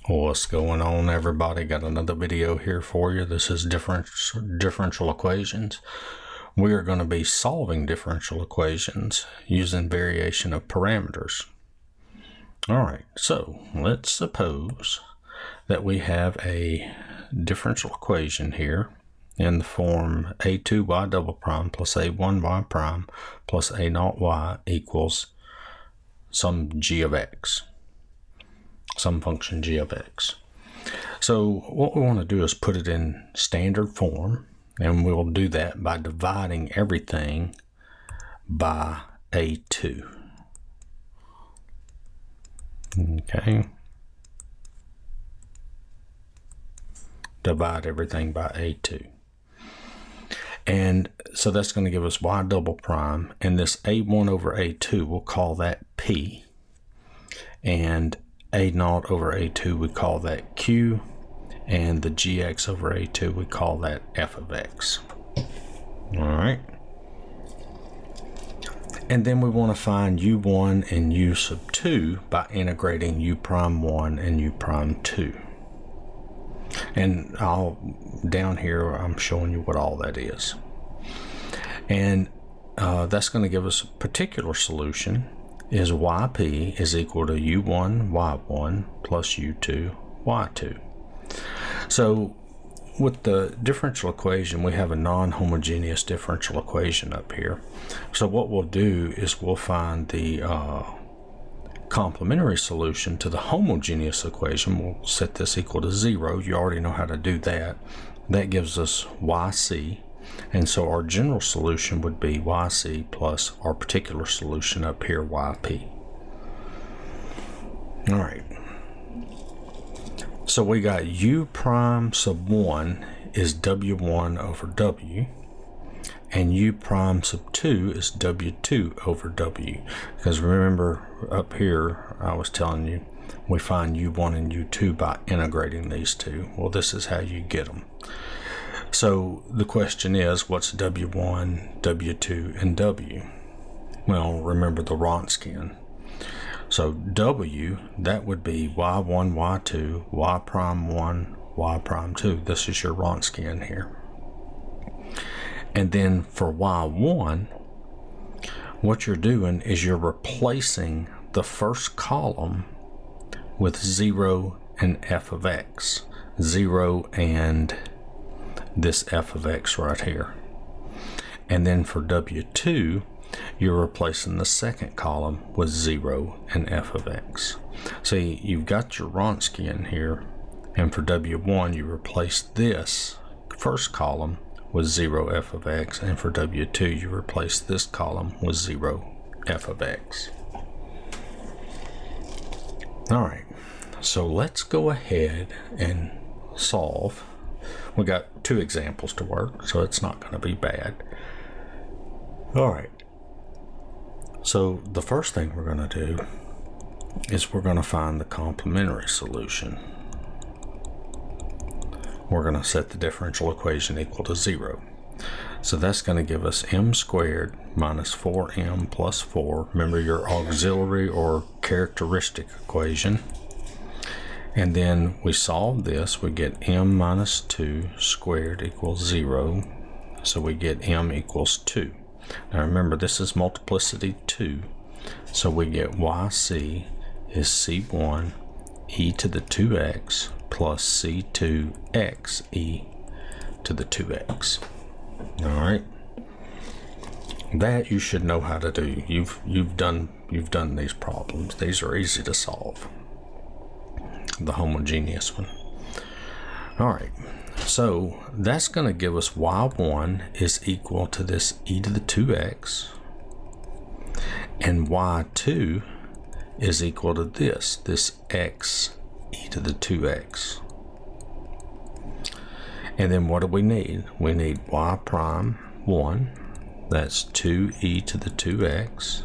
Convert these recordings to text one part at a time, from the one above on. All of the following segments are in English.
What's going on, everybody? Got another video here for you. This is differential equations. We are going to be solving differential equations using variation of parameters. All right, so let's suppose that we have a differential equation here in the form a2y double prime plus a1y prime plus a0y equals some g of x. Some function g of x. So what we want to do is put it in standard form, and we'll do that by dividing everything by a2. Okay. Divide everything by a2. And so that's going to give us y double prime, and this a1 over a2, we'll call that p, and a0 over a2, we call that q, and the gx over a2, we call that f of x. All right. And then we want to find u1 and u sub 2 by integrating u prime 1 and u prime 2. And down here, I'm showing you what all that is. And that's going to give us a particular solution is yp is equal to u1 y1 plus u2 y2. So with the differential equation, we have a non-homogeneous differential equation up here. So what we'll do is we'll find the complementary solution to the homogeneous equation. We'll set this equal to 0. You already know how to do that. That gives us yc. And so our general solution would be yc plus our particular solution up here, yp. All right. So we got u prime sub 1 is w1 over w, and u prime sub 2 is w2 over w. Because remember up here, I was telling you, we find u1 and u2 by integrating these two. Well, this is how you get them. So the question is, what's W1, W2, and W? Well, remember the Wronskian. So W, that would be Y1, Y2, Y prime 1, Y prime 2. This is your Wronskian here. And then for Y1, what you're doing is you're replacing the first column with 0 and f of x. 0 and this f of x right here. And then for W2, you're replacing the second column with 0 and f of x. See, you've got your Wronskian here, and for W1, you replace this first column with 0 f of x, and for W2, you replace this column with 0 f of x. All right, so let's go ahead and solve. We got two examples to work, so it's not going to be bad. All right. So the first thing we're going to do is we're going to find the complementary solution. We're going to set the differential equation equal to 0. So that's going to give us m squared minus 4m plus 4. Remember your auxiliary or characteristic equation. And then we solve this, we get m minus 2 squared equals 0. So we get m equals 2. Now remember, this is multiplicity 2. So we get yc is c1 e to the 2x plus c2 x e to the 2x. All right. That you should know how to do. You've done these problems. These are easy to solve. The homogeneous one. All right, so that's going to give us y1 is equal to this e to the 2x, and y2 is equal to this x e to the 2x. And then what do we need? We need y prime 1, that's 2e to the 2x,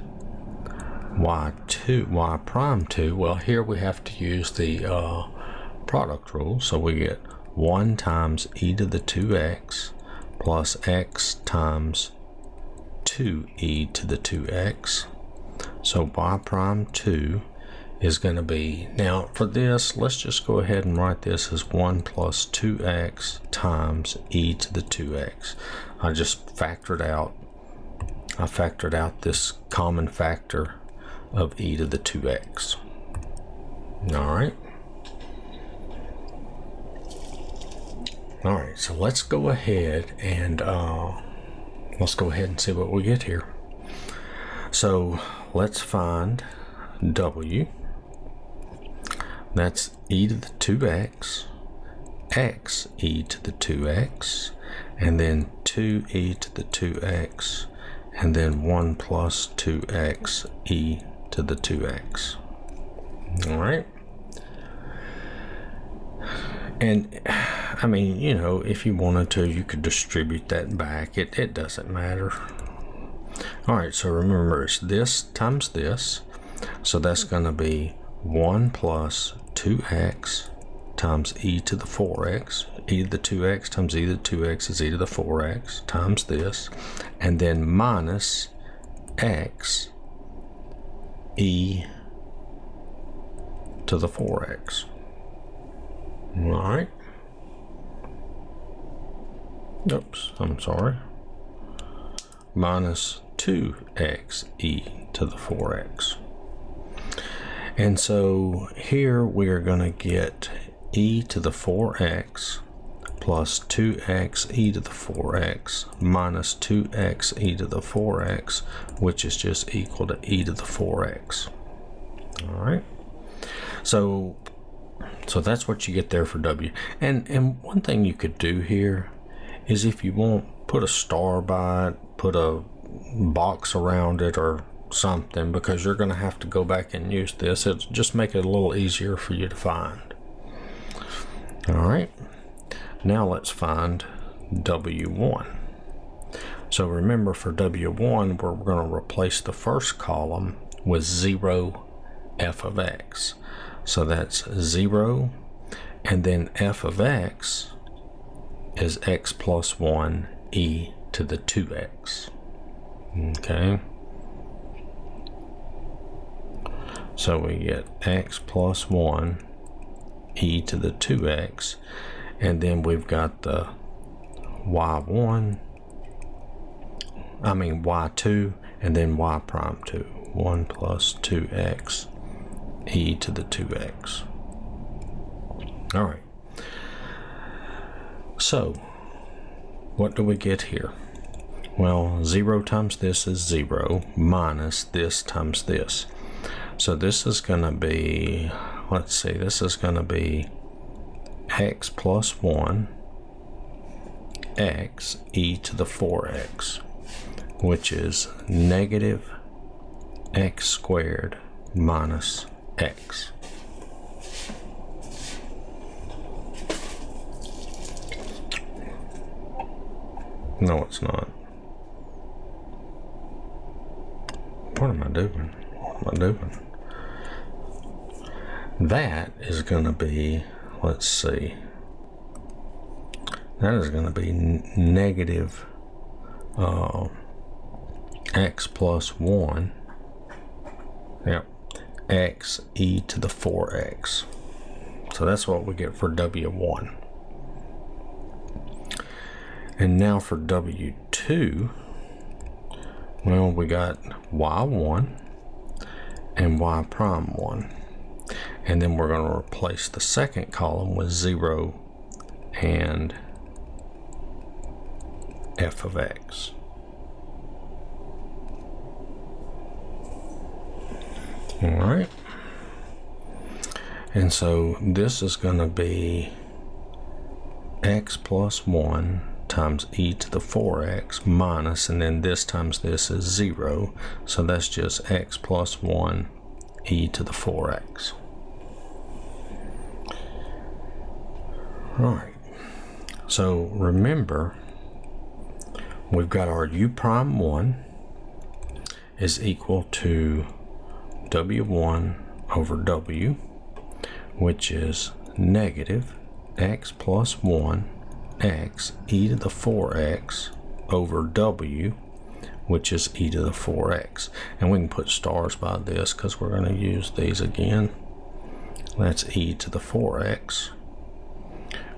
y prime 2, well, here we have to use the product rule, so we get 1 times e to the 2x plus x times 2e to the 2x. So y prime 2 is going to be, now for this, let's just go ahead and write this as 1 plus 2x times e to the 2x. I just factored out, this common factor of e to the 2x. All right. All right, so let's go ahead and see what we get here. So let's find w. That's e to the 2x, x e to the 2x, and then 2e to the 2x, and then 1 plus 2x e to the 2x. All right. And I mean, you know, if you wanted to, you could distribute that back. It doesn't matter. All right, so remember, it's this times this. So that's going to be 1 plus 2x times e to the 4x. E to the 2x times e to the 2x is e to the 4x times this. And then minus x e to the 4x. All right. Oops, I'm sorry. Minus 2x e to the 4x. And so here we are going to get e to the 4x plus 2x e to the 4x minus 2x e to the 4x, which is just equal to e to the 4x. All right. So that's what you get there for w. And one thing you could do here is, if you want, put a star by it, put a box around it or something, because you're going to have to go back and use this. It'll just make it a little easier for you to find. All right, now let's find w1. So remember, for w1, we're going to replace the first column with 0 f of x. So that's 0, and then f of x is x plus 1 e to the 2x. Okay. So we get x plus 1 e to the 2x, and then we've got the y2, and then y prime 2. 1 plus 2x e to the 2x. All right. So what do we get here? Well, 0 times this is 0 minus this times this. So this is going to be, let's see, this is going to be x plus 1 x e to the 4x, which is negative x squared minus x. No, it's not. What am I doing? What am I doing? That is going to be, let's see, that is going to be negative x plus 1, yep, x e to the 4x. So that's what we get for w1. And now for w2, well, we got y1 and y prime 1. And then we're going to replace the second column with 0 and f of x. All right. And so this is going to be x plus 1 times e to the 4x minus, and then this times this is 0. So that's just x plus 1 e to the 4x. All right. So remember, we've got our u prime 1 is equal to w1 over w, which is negative x plus 1 x e to the 4x over w which is e to the 4x. And we can put stars by this because we're going to use these again. That's e to the 4x,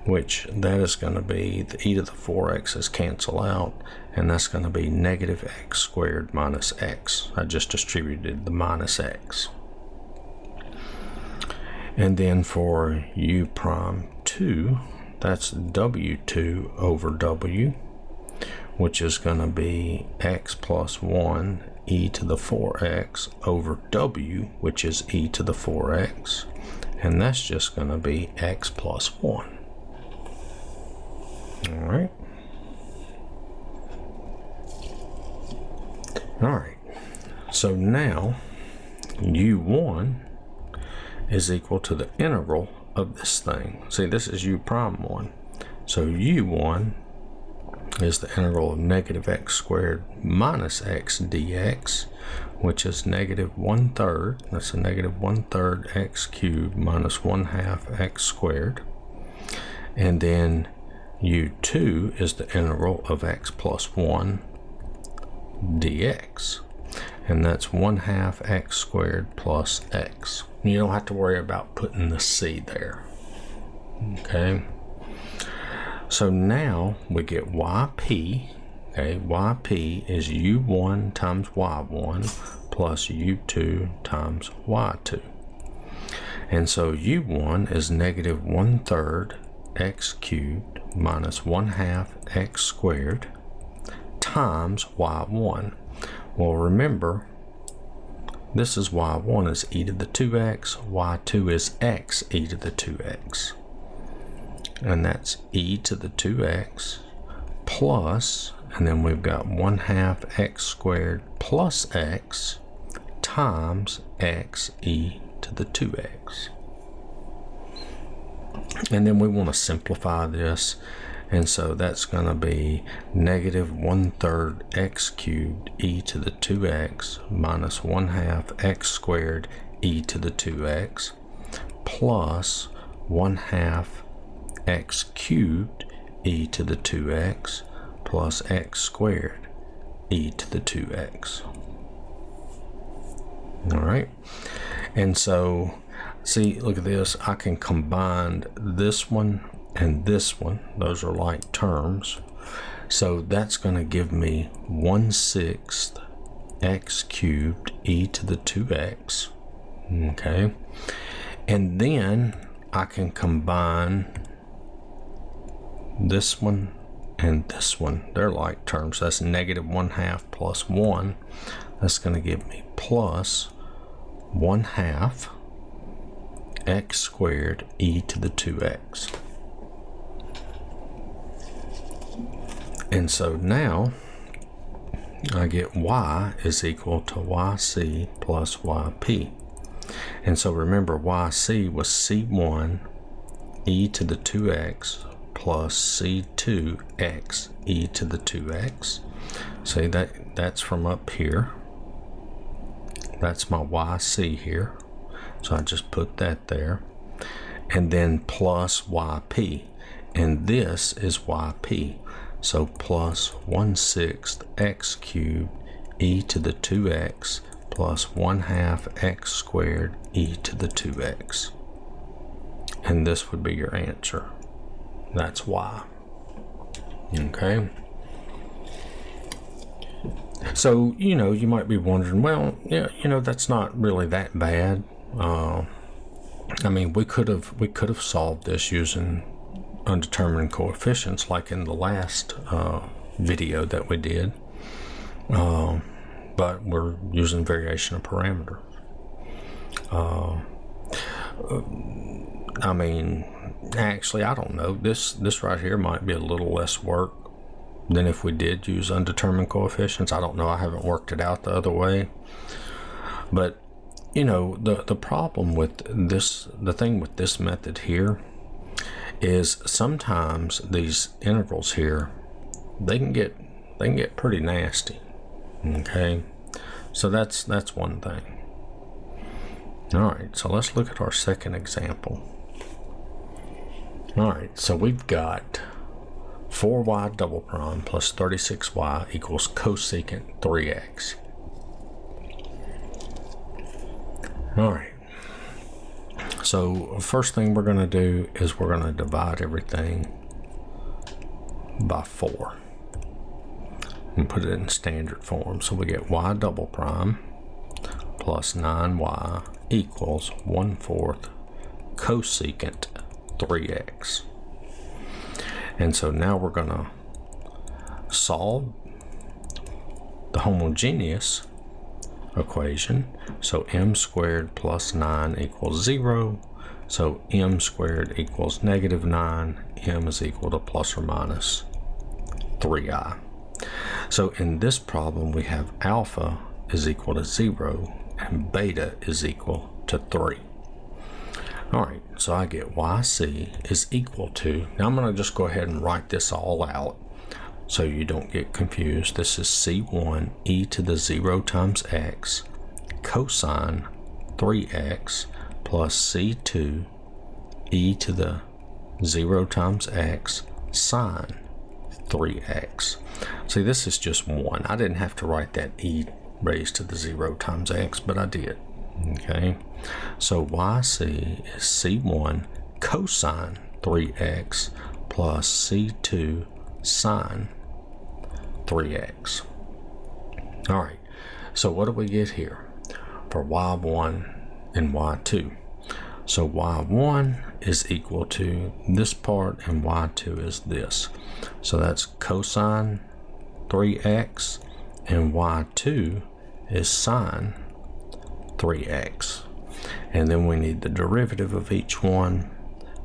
which that is going to be, the e to the 4x's cancel out, and that's going to be negative x squared minus x. I just distributed the minus x. And then for u prime 2, that's w2 over w, which is going to be x plus 1 e to the 4x over w, which is e to the 4x. And that's just going to be x plus 1. Alright. Alright. So now u1 is equal to the integral of this thing. See, this is u prime 1. So u1 is the integral of negative x squared minus x dx, which is negative 1/3. That's a negative 1/3 x cubed minus 1/2 x squared. And then u2 is the integral of x plus 1 dx, and that's 1/2 x squared plus x. You don't have to worry about putting the c there. Okay, so now we get yp. Okay, yp is u1 times y1 plus u2 times y2. And so u1 is negative 1/3 x cubed minus 1/2 x squared times y1. Well, remember, this is y1 is e to the 2x, y2 is x e to the 2x. And that's e to the 2x plus, and then we've got 1/2 x squared plus x times x e to the 2x. And then we want to simplify this, and so that's going to be negative 1/3 x cubed e to the 2x minus 1/2 x squared e to the 2x plus 1/2 x cubed e to the 2x plus x squared e to the 2x. All right, and so see, look at this. I can combine this one and this one. Those are like terms. So that's going to give me 1/6 x cubed e to the 2x. Okay. And then I can combine this one and this one. They're like terms. That's negative 1/2 plus 1. That's going to give me plus 1/2 x squared e to the 2x. And so now I get y is equal to yc plus yp. And so remember, yc was c1 e to the 2x plus c2 x e to the 2x. See, that's from up here. That's my yc here. So I just put that there. And then plus yp. And this is yp. So plus 1/6 x cubed e to the 2x plus 1/2 x squared e to the 2x. And this would be your answer. That's y. Okay. So, you might be wondering, well, yeah, that's not really that bad. I mean, we could have solved this using undetermined coefficients like in the last video that we did, but we're using variation of parameter. I mean, actually, I don't know, this right here might be a little less work than if we did use undetermined coefficients. I don't know, I haven't worked it out the other way, but the problem with this, the thing with this method here is sometimes these integrals here, they can get pretty nasty. Okay, so that's one thing. All right, so let's look at our second example. All right, so we've got 4y double prime plus 36y equals cosecant 3x. All right. So first thing we're going to do is we're going to divide everything by 4 and put it in standard form. So we get y double prime plus 9y equals 1/4 cosecant 3x. And so now we're going to solve the homogeneous equation. So m squared plus 9 equals 0. So m squared equals -9. M is equal to plus or minus 3i. So in this problem we have alpha is equal to 0 and beta is equal to 3. Alright, so I get yc is equal to, now I'm going to just go ahead and write this all out so you don't get confused. This is c1 e to the 0 times x cosine 3x plus c2 e to the 0 times x sine 3x. See, this is just 1. I didn't have to write that e raised to the 0 times x, but I did. Okay, so yc is c1 cosine 3x plus c2 sine 3x. All right, so what do we get here for y1 and y2? So y1 is equal to this part and y2 is this. So that's cosine 3x and y2 is sine 3x. And then we need the derivative of each one.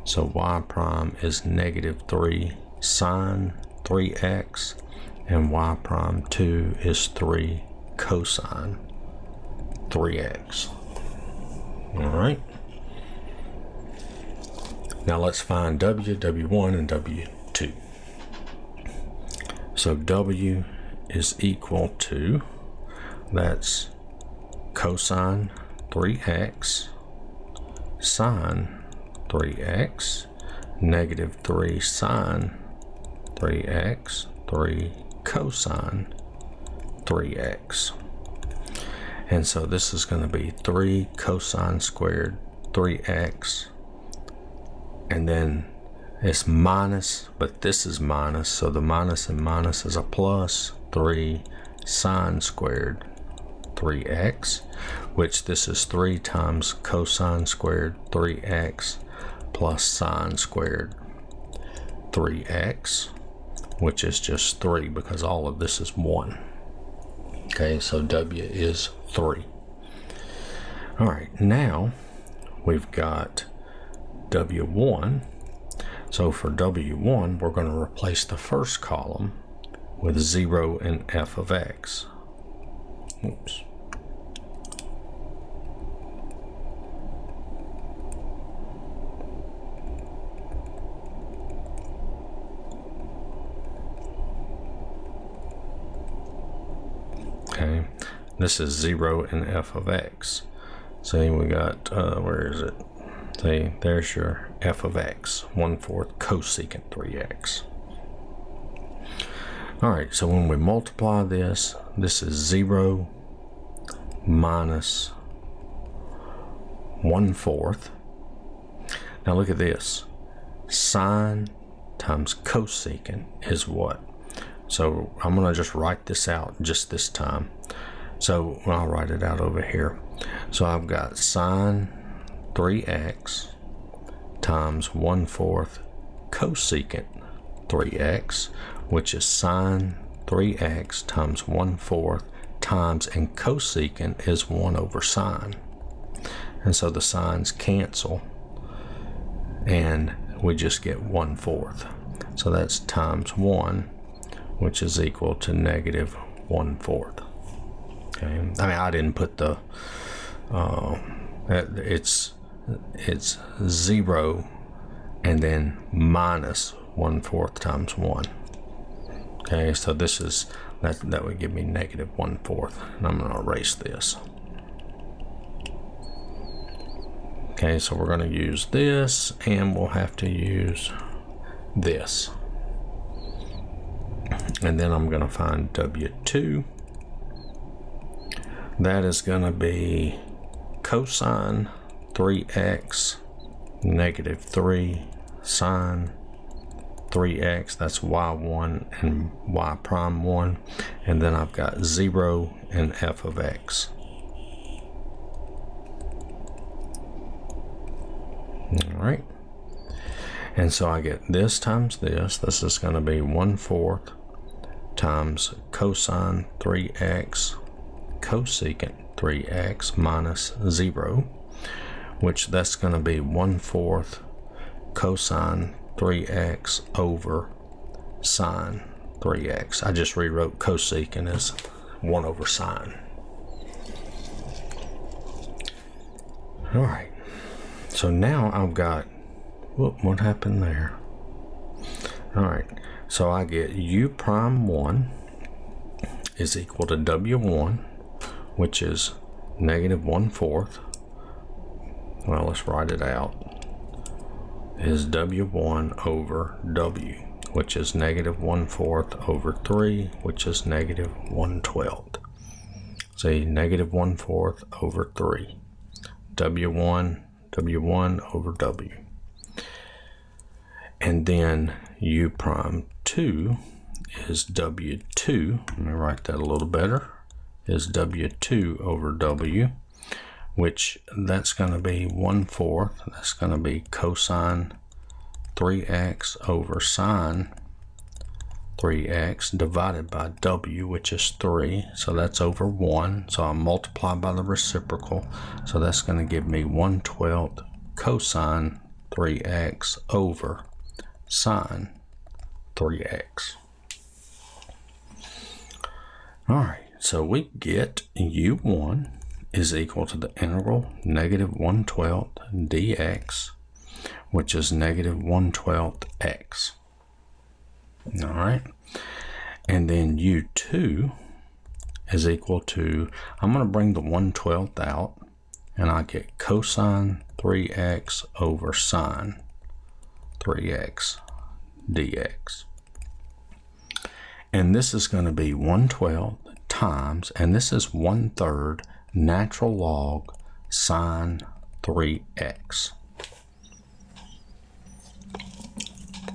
So y prime is -3 sine 3x and y prime 2 is 3 cosine 3x. All right. Now let's find w, w1, and w2. So w is equal to, that's cosine 3x sine 3x, -3 sine 3x, 3 cosine 3x. And so this is going to be 3 cosine squared 3x, and then it's minus, but this is minus, so the minus and minus is a plus, 3 sine squared 3x, which this is 3 times cosine squared 3x plus sine squared 3x, which is just 3 because all of this is 1. Okay, so w is 3. All right, now we've got w1. So for w1, we're going to replace the first column with 0 and f of x. Oops. Okay, this is 0 and f of x. See, we got, where is it? See, there's your f of x, 1/4 cosecant 3x. All right, so when we multiply this, this is 0 minus 1/4. Now look at this. Sine times cosecant is what? So I'm going to just write this out just this time. So I'll write it out over here. So I've got sine 3x times 1/4 cosecant 3x, which is sine 3x times 1/4 times, and cosecant is 1 over sine. And so the sines cancel, and we just get 1/4. So that's times 1, which is equal to -1/4. Okay, I mean, I didn't put the, it's 0 and then minus 1/4 times 1. Okay, so this is, that would give me -1/4, and I'm going to erase this. Okay, so we're going to use this, and we'll have to use this. And then I'm going to find W2. That is going to be cosine 3x negative 3 sine 3x. That's y1 and y prime 1. And then I've got 0 and f of x. All right. And so I get this times this. This is going to be 1/4 times cosine 3x cosecant 3x minus 0, which that's going to be 1/4 cosine 3x over sine 3x. I just rewrote cosecant as 1 over sine. All right. So now I've got, what happened there? All right. So I get u prime 1 is equal to w1, which is negative 1/4. Well, let's write it out. Is w1 over w, which is negative 1/4 over 3, which is negative 1/12. See, negative 1/4 over 3. w1 over w. And then u prime 2 is w2. Let me write that a little better. Is w2 over w, which that's going to be 1/4. That's going to be cosine 3x over sine 3x divided by w, which is 3. So that's over 1. So I'll multiply by the reciprocal. So that's going to give me 1/12 cosine 3x over sine 3x. All right. So we get u1 is equal to the integral negative 1/12 dx, which is negative 1/12 x. All right. And then u2 is equal to, I'm going to bring the 1/12 out, and I get cosine 3x over sine 3x dx. And this is going to be 1/12 times, and this is 1/3 natural log sine 3x.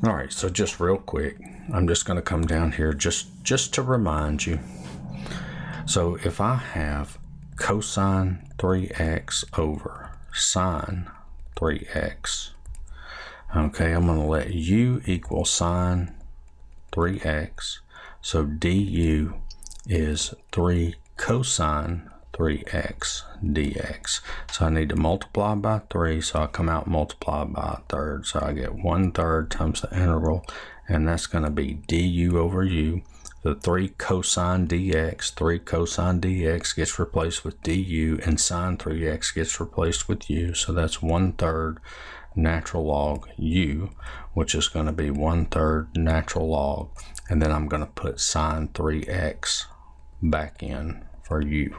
All right, so just real quick, I'm just going to come down here just to remind you. So if I have cosine 3x over sine 3x, okay, I'm going to let u equal sine 3x. So du is 3 cosine 3x dx. So I need to multiply by 3, so I come out multiply by 1/3. So I get 1/3 times the integral, and that's going to be du over u. The 3 cosine dx gets replaced with du, and sine 3x gets replaced with u. So that's 1/3 natural log u, which is going to be 1/3 natural log. And then I'm going to put sine 3x back in for u.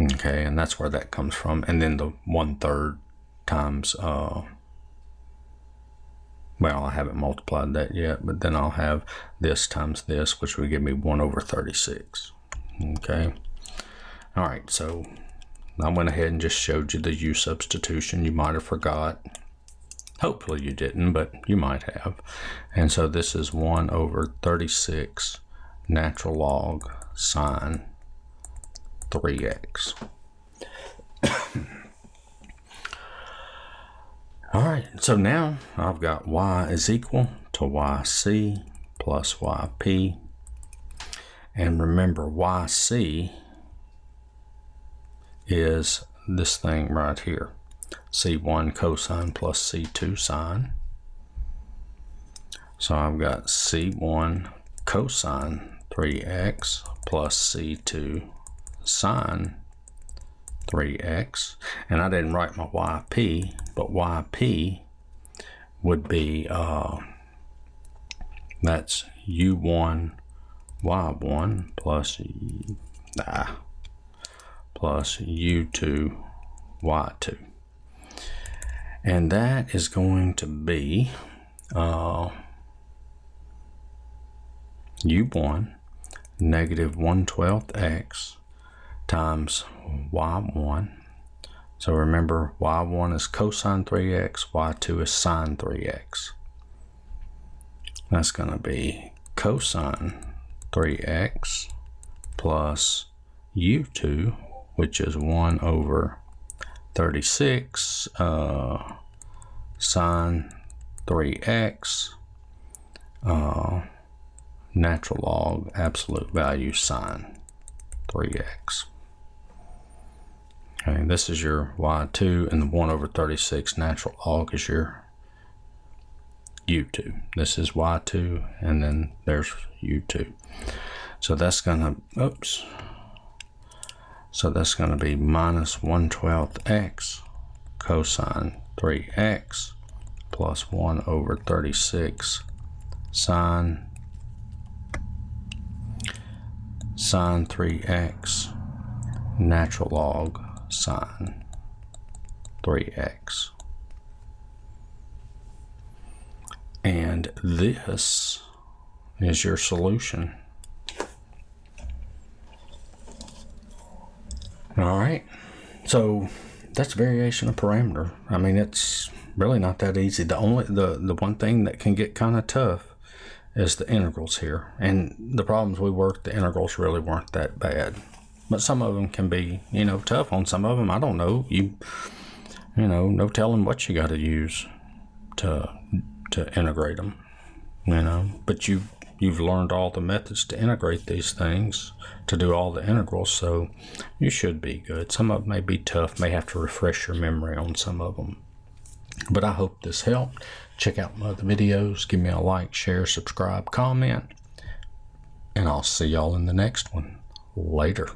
Okay, and that's where that comes from. And then the 1/3 times, well, I haven't multiplied that yet, but then I'll have this times this, which will give me 1/36. Okay. All right, so I went ahead and just showed you the u substitution. You might have forgot. Hopefully you didn't, but you might have. And so this is 1/36 natural log sine 3x. All right, so now I've got y is equal to yc plus yp. And remember, yc is this thing right here, c1 cosine plus c2 sine. So I've got c1 cosine 3x plus c2 sine 3x, and I didn't write my yp, but yp would be that's u1 y1 plus u2 y2, and that is going to be u1 negative 1/12 x times y1. So remember, y1 is cosine 3x, y2 is sine 3x. That's going to be cosine 3x plus u2, which is 1 over 36 sine 3x natural log absolute value sine 3x. Okay, this is your y2, and the 1 over 36 natural log is your u2. This is y2, and then there's u2. So that's gonna, so that's gonna be minus 1/12 x cosine 3x plus 1 over 36 sine 3x natural log sine 3x. And this is your solution. All right, so that's variation of parameter. I mean, it's really not that easy. The one thing that can get kind of tough is the integrals here, and the problems we worked, the integrals really weren't that bad, but some of them can be, you know, tough. On some of them, I don't know, you know, no telling what you got to use to integrate them, you know, but you've learned all the methods to integrate these things, to do all the integrals, so you should be good. Some of them may be tough, may have to refresh your memory on some of them, but I hope this helped. Check out my other videos, give me a like, share, subscribe, comment, and I'll see y'all in the next one. Later.